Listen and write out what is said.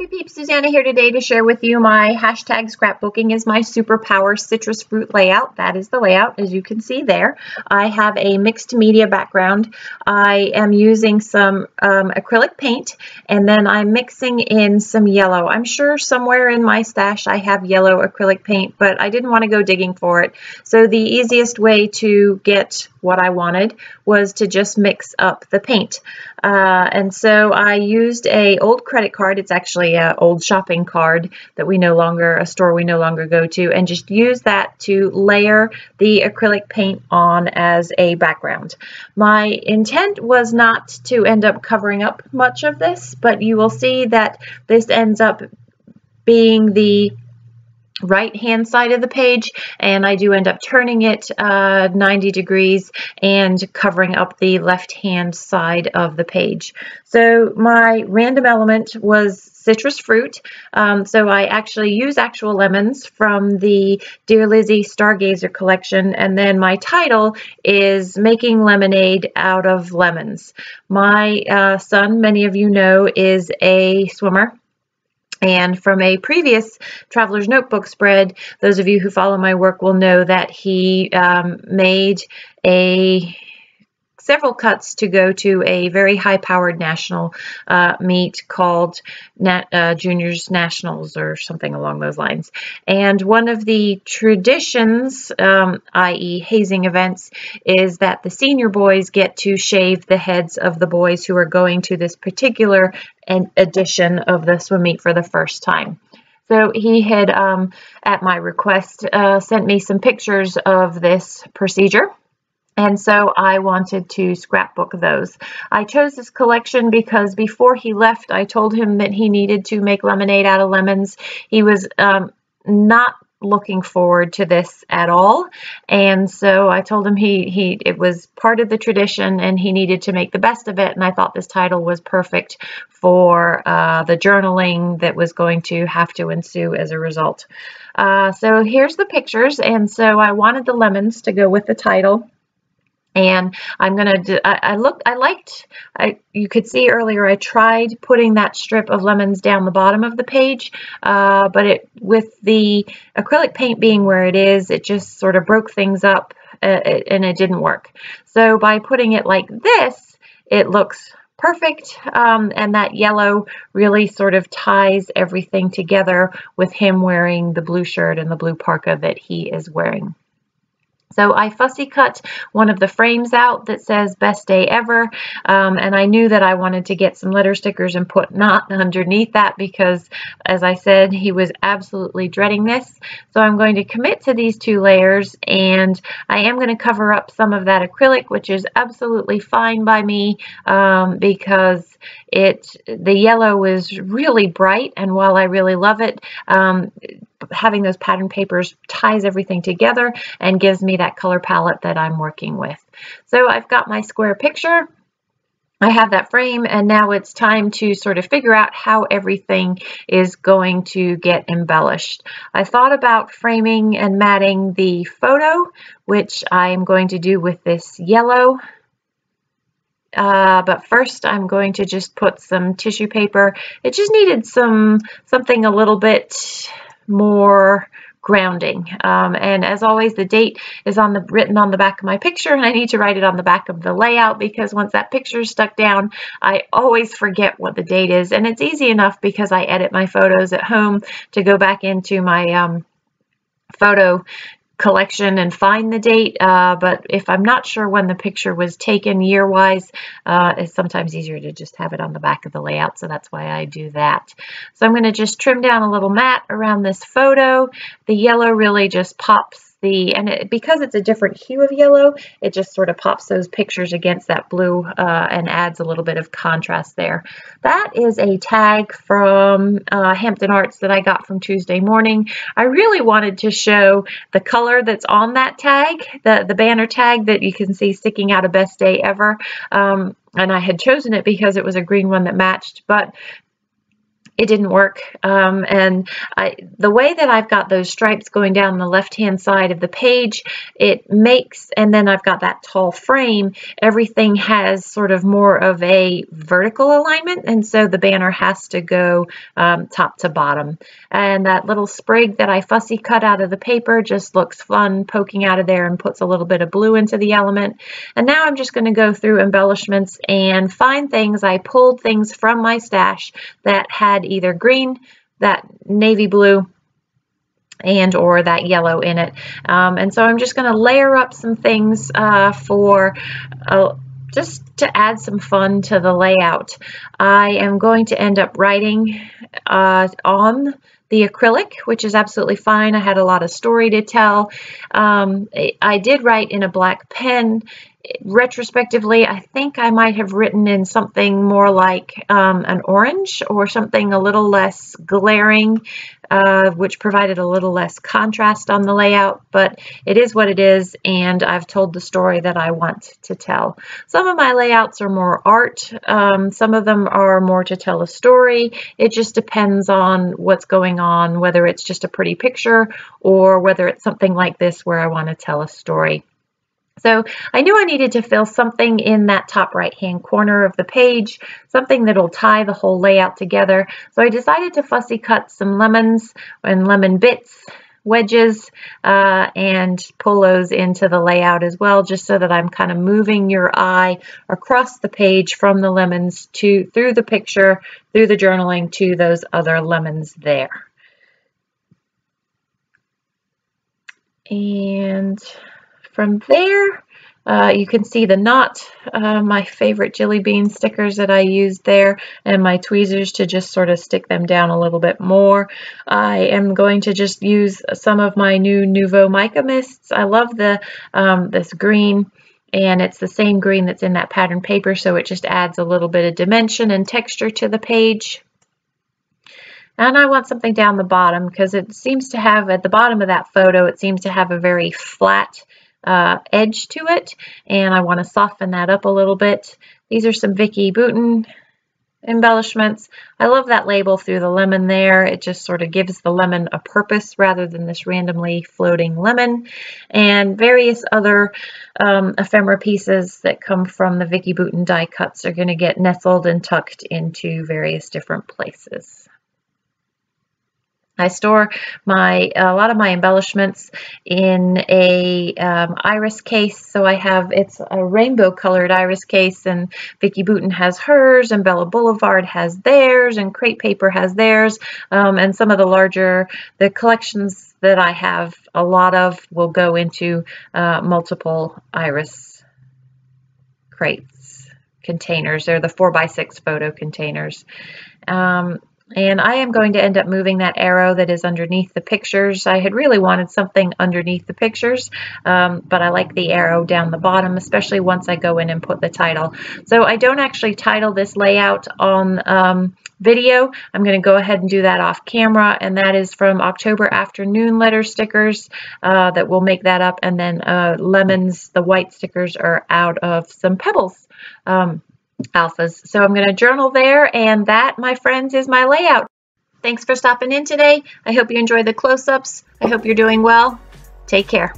Happy Peeps, Suzanna here today to share with you my hashtag scrapbooking is my superpower citrus fruit layout. That is the layout, as you can see there. I have a mixed media background. I am using some acrylic paint, and then I'm mixing in some yellow. I'm sure somewhere in my stash I have yellow acrylic paint, but I didn't want to go digging for it. So the easiest way to get what I wanted was to just mix up the paint. And so I used a old credit card. It's actually an old shopping card that a store we no longer go to, and just use that to layer the acrylic paint on as a background. My intent was not to end up covering up much of this, but you will see that this ends up being the right hand side of the page, and I do end up turning it 90 degrees and covering up the left hand side of the page. So my random element was citrus fruit, so I actually use actual lemons from the Dear Lizzie Stargazer collection, and then my title is Making Lemonade Out of Lemons. My son, many of you know, is a swimmer. And from a previous Traveler's Notebook spread, those of you who follow my work will know that he made several cuts to go to a very high-powered national meet called Juniors Nationals or something along those lines. And one of the traditions, i.e. hazing events, is that the senior boys get to shave the heads of the boys who are going to this particular edition of the swim meet for the first time. So he had, at my request, sent me some pictures of this procedure. And so I wanted to scrapbook those. I chose this collection because before he left, I told him that he needed to make lemonade out of lemons. He was not looking forward to this at all. And so I told him it was part of the tradition and he needed to make the best of it. And I thought this title was perfect for the journaling that was going to have to ensue as a result. So here's the pictures. And so I wanted the lemons to go with the title. And I'm going to you could see earlier I tried putting that strip of lemons down the bottom of the page, but with the acrylic paint being where it is, it just sort of broke things up and it didn't work. So by putting it like this, it looks perfect, and that yellow really sort of ties everything together with him wearing the blue shirt and the blue parka that he is wearing. So I fussy cut one of the frames out that says best day ever, and I knew that I wanted to get some letter stickers and put not underneath that because, as I said, he was absolutely dreading this. So I'm going to commit to these two layers, and I am going to cover up some of that acrylic, which is absolutely fine by me because the yellow is really bright, and while I really love it, having those pattern papers ties everything together and gives me that color palette that I'm working with. So I've got my square picture. I have that frame, and now it's time to sort of figure out how everything is going to get embellished. I thought about framing and matting the photo, which I am going to do with this yellow. But first I'm going to just put some tissue paper. It just needed something a little bit more grounding. And as always, the date is written on the back of my picture, and I need to write it on the back of the layout because once that picture is stuck down, I always forget what the date is. And it's easy enough because I edit my photos at home to go back into my photo collection and find the date, but if I'm not sure when the picture was taken year-wise, it's sometimes easier to just have it on the back of the layout, so that's why I do that. So I'm going to just trim down a little mat around this photo. The yellow really just pops because it's a different hue of yellow, it just sort of pops those pictures against that blue and adds a little bit of contrast there. That is a tag from Hampton Arts that I got from Tuesday morning. I really wanted to show the color that's on that tag, the banner tag that you can see sticking out of Best Day Ever. And I had chosen it because it was a green one that matched, but it didn't work. And the way that I've got those stripes going down the left-hand side of the page, it makes, and then I've got that tall frame, everything has sort of more of a vertical alignment, and so the banner has to go top to bottom. And that little sprig that I fussy cut out of the paper just looks fun poking out of there and puts a little bit of blue into the element. And now I'm just going to go through embellishments and find things. I pulled things from my stash that had either green, that navy blue, and or that yellow in it. And so I'm just going to layer up some things for just to add some fun to the layout. I am going to end up writing on the acrylic, which is absolutely fine. I had a lot of story to tell. I did write in a black pen. Retrospectively, I think I might have written in something more like an orange or something a little less glaring, which provided a little less contrast on the layout, but it is what it is, and I've told the story that I want to tell. Some of my layouts are more art, some of them are more to tell a story. It just depends on what's going on, whether it's just a pretty picture or whether it's something like this where I want to tell a story. So I knew I needed to fill something in that top right-hand corner of the page, something that'll tie the whole layout together. So I decided to fussy cut some lemons and lemon bits, wedges, and pull those into the layout as well, just so that I'm kind of moving your eye across the page from the lemons through the picture, through the journaling to those other lemons there. And from there, you can see the knot, my favorite jelly bean stickers that I used there, and my tweezers to just sort of stick them down a little bit more. I am going to just use some of my new Nouveau mica mists. I love the this green, and it's the same green that's in that pattern paper, so it just adds a little bit of dimension and texture to the page. And I want something down the bottom because it seems to have, at the bottom of that photo, it seems to have a very flat edge to it, and I want to soften that up a little bit. These are some Vicki Boutin embellishments. I love that label through the lemon there. It just sort of gives the lemon a purpose rather than this randomly floating lemon. And various other ephemera pieces that come from the Vicki Boutin die cuts are going to get nestled and tucked into various different places. I store a lot of my embellishments in a iris case, so it's a rainbow colored iris case, and Vicki Boutin has hers, and Bella Boulevard has theirs, and Crepe Paper has theirs, and some of the collections that I have, a lot of will go into multiple iris crates containers. They're the 4x6 photo containers. And I am going to end up moving that arrow that is underneath the pictures. I had really wanted something underneath the pictures, but I like the arrow down the bottom, especially once I go in and put the title. So I don't actually title this layout on video. I'm going to go ahead and do that off camera, and that is from October Afternoon letter stickers that will make that up, and then lemons, the white stickers are out of some Pebbles alphas. So I'm going to journal there, and that, my friends, is my layout. Thanks for stopping in today. I hope you enjoyed the close-ups. I hope you're doing well. Take care.